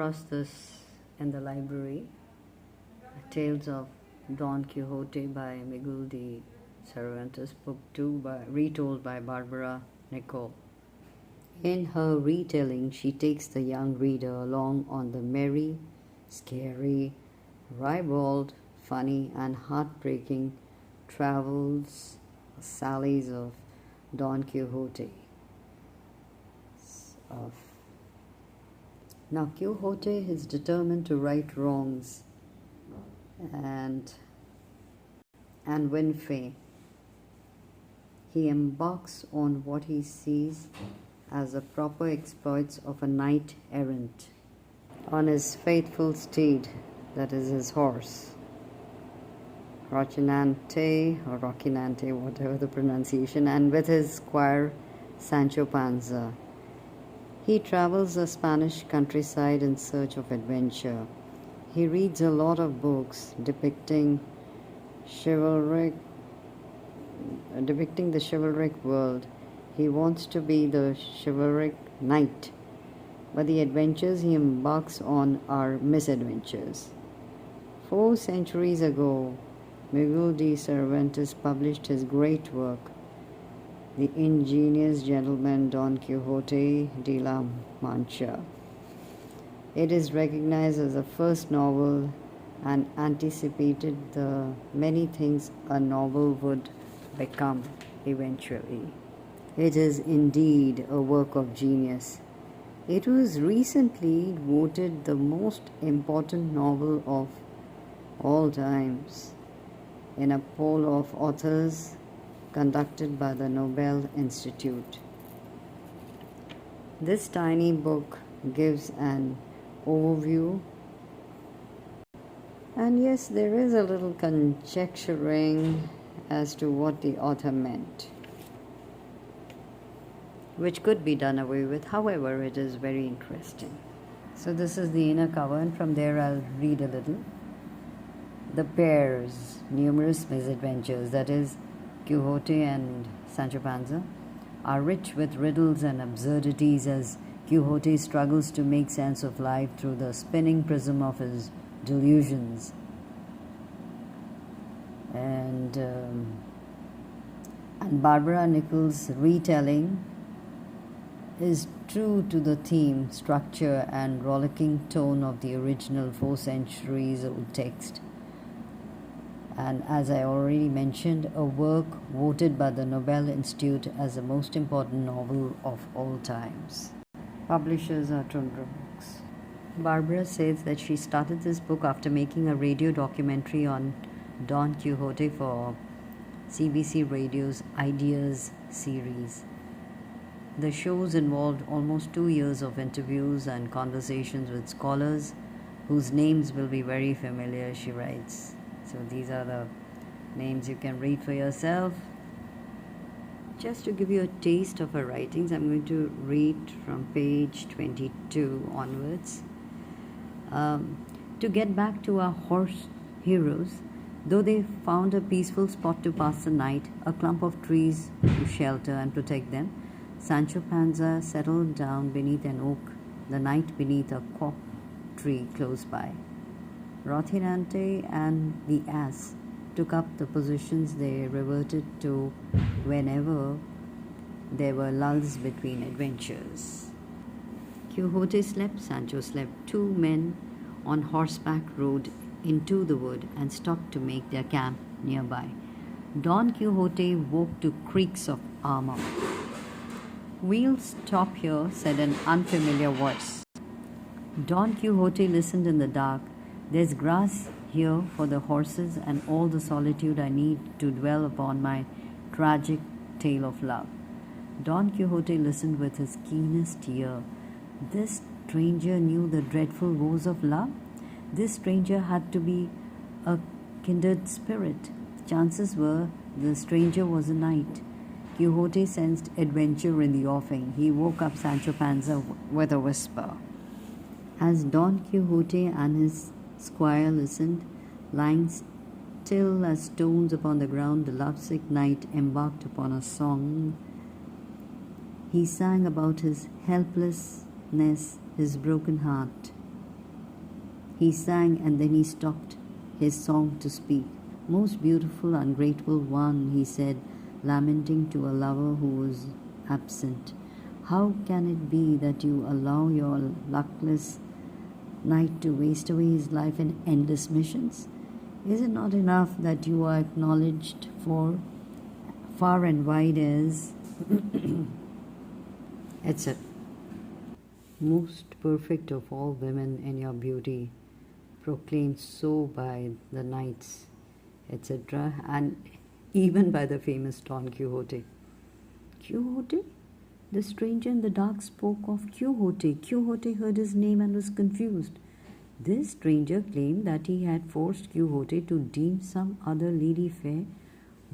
across this in the library, Tales of Don Quixote by Miguel de Cervantes, Book 2, retold by Barbara Nichol. In her retelling, she takes the young reader along on the merry, scary, ribald, funny, and heartbreaking travels, sallies of Don Quixote. Now, Quixote is determined to right wrongs and win fame. He embarks on what he sees as the proper exploits of a knight errant on his faithful steed, that is his horse, Rocinante or Rocinante, whatever the pronunciation, and with his squire Sancho Panza. He travels the Spanish countryside in search of adventure. He reads a lot of books depicting the chivalric world. He wants to be the chivalric knight, but the adventures he embarks on are misadventures. 4 centuries ago, Miguel de Cervantes published his great work, The Ingenious Gentleman Don Quixote de la Mancha. It is recognized as the first novel and anticipated the many things a novel would become eventually. It is indeed a work of genius. It was recently voted the most important novel of all times in a poll of authors conducted by the Nobel Institute. This tiny book gives an overview, and yes, there is a little conjecturing as to what the author meant, which could be done away with. However, it is very interesting. So this is the inner cover, and from there I'll read a little. The pair's numerous misadventures, that is, Quixote and Sancho Panza, are rich with riddles and absurdities as Quixote struggles to make sense of life through the spinning prism of his delusions. And Barbara Nichol's retelling is true to the theme, structure, and rollicking tone of the original 4 centuries old text. And as I already mentioned, a work voted by the Nobel Institute as the most important novel of all times. Publishers are Tundra Books. Barbara says that she started this book after making a radio documentary on Don Quixote for CBC Radio's Ideas series. The shows involved almost 2 years of interviews and conversations with scholars whose names will be very familiar, she writes. So these are the names you can read for yourself. Just to give you a taste of her writings, I'm going to read from page 22 onwards. To get back to our horse heroes, though they found a peaceful spot to pass the night, a clump of trees to shelter and protect them, Sancho Panza settled down beneath an oak, the night beneath a cork tree close by. Rocinante and the ass took up the positions they reverted to whenever there were lulls between adventures. Quixote slept, Sancho slept. 2 men on horseback rode into the wood and stopped to make their camp nearby. Don Quixote woke to creaks of armor. "We'll stop here," said an unfamiliar voice. Don Quixote listened in the dark. "There's grass here for the horses and all the solitude I need to dwell upon my tragic tale of love." Don Quixote listened with his keenest ear. This stranger knew the dreadful woes of love. This stranger had to be a kindred spirit. Chances were the stranger was a knight. Quixote sensed adventure in the offing. He woke up Sancho Panza with a whisper. As Don Quixote and his squire listened, lying still as stones upon the ground, the lovesick knight embarked upon a song. He sang about his helplessness, his broken heart. He sang and then he stopped his song to speak. Most beautiful, ungrateful one, he said, lamenting to a lover who was absent. How can it be that you allow your luckless knight to waste away his life in endless missions? Is it not enough that you are acknowledged for far and wide as etc. Most perfect of all women in your beauty, proclaimed so by the knights, etc., and even by the famous Don Quixote. Quixote? The stranger in the dark spoke of Quixote. Quixote heard his name and was confused. This stranger claimed that he had forced Quixote to deem some other lady fair,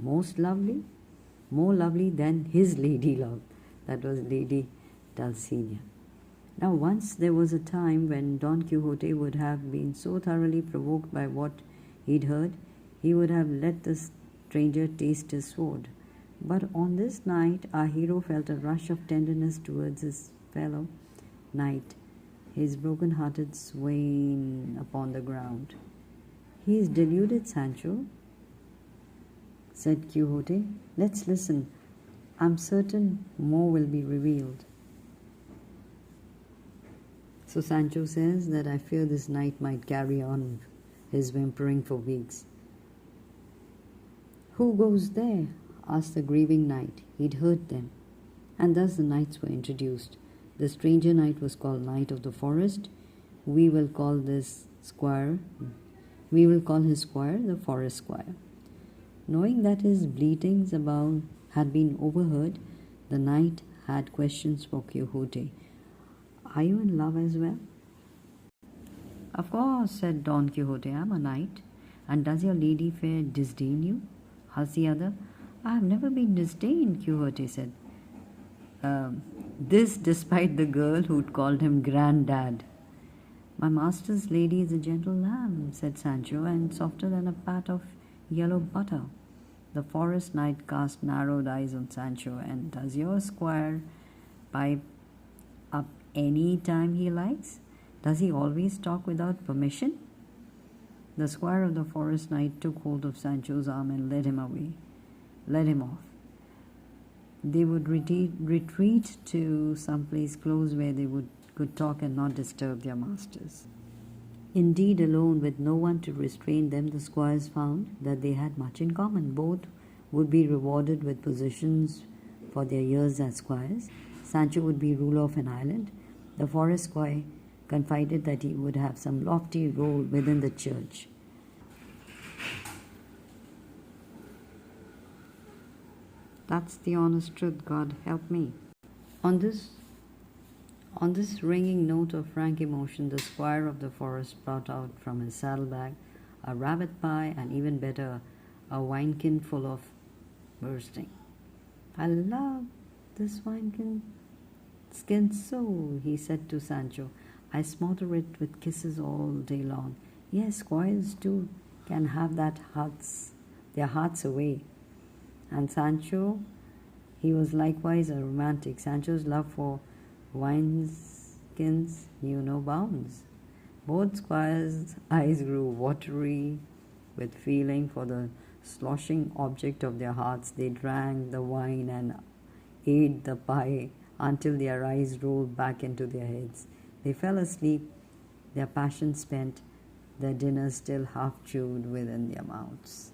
more lovely than his lady love. That was Lady Dulcinea. Now once there was a time when Don Quixote would have been so thoroughly provoked by what he'd heard, he would have let the stranger taste his sword. But on this night our hero felt a rush of tenderness towards his fellow knight, his broken-hearted swain upon the ground. "He is deluded, Sancho," said Quixote. "Let's listen. I'm certain more will be revealed." So Sancho says that I fear this knight might carry on his whimpering for weeks. "Who goes there?" asked the grieving knight. He'd heard them. And thus the knights were introduced. The stranger knight was called Knight of the Forest. We will call his squire the Forest Squire. Knowing that his bleatings above had been overheard, the knight had questions for Quixote. "Are you in love as well?" "Of course," said Don Quixote, "I am a knight." "And does your lady fair disdain you?" asked the other. "I have never been disdained," Quixote said. This despite the girl who'd called him granddad. "My master's lady is a gentle lamb," said Sancho, "and softer than a pat of yellow butter." The forest knight cast narrowed eyes on Sancho. "And does your squire pipe up any time he likes? Does he always talk without permission?" The squire of the forest knight took hold of Sancho's arm and led him off. They would retreat to some place close where they could talk and not disturb their masters. Indeed, alone with no one to restrain them, the squires found that they had much in common. Both would be rewarded with positions for their years as squires. Sancho would be ruler of an island. The forest squire confided that he would have some lofty role within the church. That's the honest truth, God help me. On this ringing note of frank emotion, the squire of the forest brought out from his saddlebag a rabbit pie and, even better, a winekin full of bursting. "I love this winekin skin so," he said to Sancho. "I smother it with kisses all day long. Yes, squires too can have their hearts away." And Sancho, he was likewise a romantic. Sancho's love for wineskins knew no bounds. Both squires' eyes grew watery with feeling for the sloshing object of their hearts. They drank the wine and ate the pie until their eyes rolled back into their heads. They fell asleep, their passion spent, their dinner still half chewed within their mouths.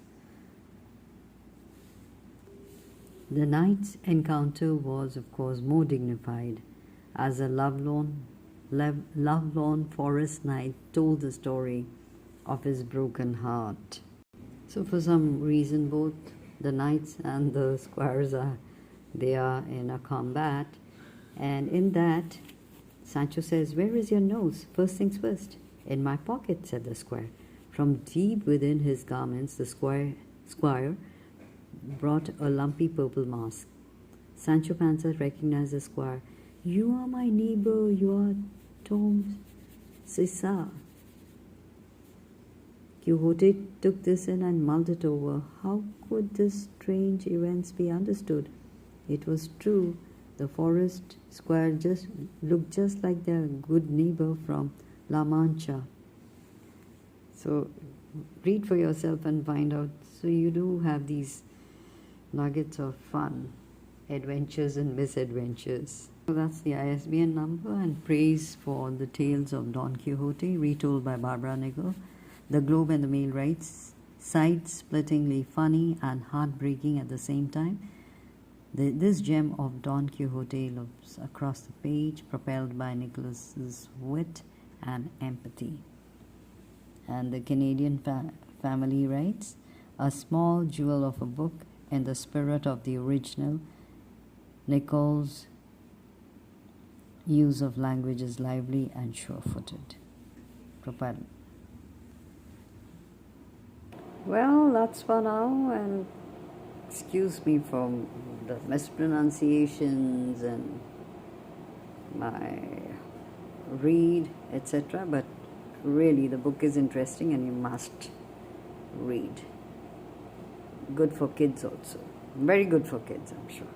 The night's encounter was, of course, more dignified, as a lovelorn forest knight told the story of his broken heart. So for some reason, both the knights and the squires are in a combat, and in that, Sancho says, "Where is your nose? First things first." "In my pocket," said the squire. From deep within his garments, the squire brought a lumpy purple mask. Sancho Panza recognized the squire. "You are my neighbor, you are Tom Cesar." Quixote took this in and mulled it over. How could this strange events be understood? It was true. The forest squire looked just like their good neighbor from La Mancha. So read for yourself and find out. So you do have these nuggets of fun, adventures and misadventures. So that's the ISBN number, and praise for the tales of Don Quixote, retold by Barbara Nichol. The Globe and the Mail writes, side-splittingly funny and heartbreaking at the same time. This gem of Don Quixote looks across the page, propelled by Nicholas's wit and empathy. And the Canadian family writes, a small jewel of a book in the spirit of the original. Nichol's use of language is lively and sure-footed. Propel. Well, that's for now, and excuse me for the mispronunciations and my read, etc. But really, the book is interesting and you must read. Good for kids also. Very good for kids, I'm sure.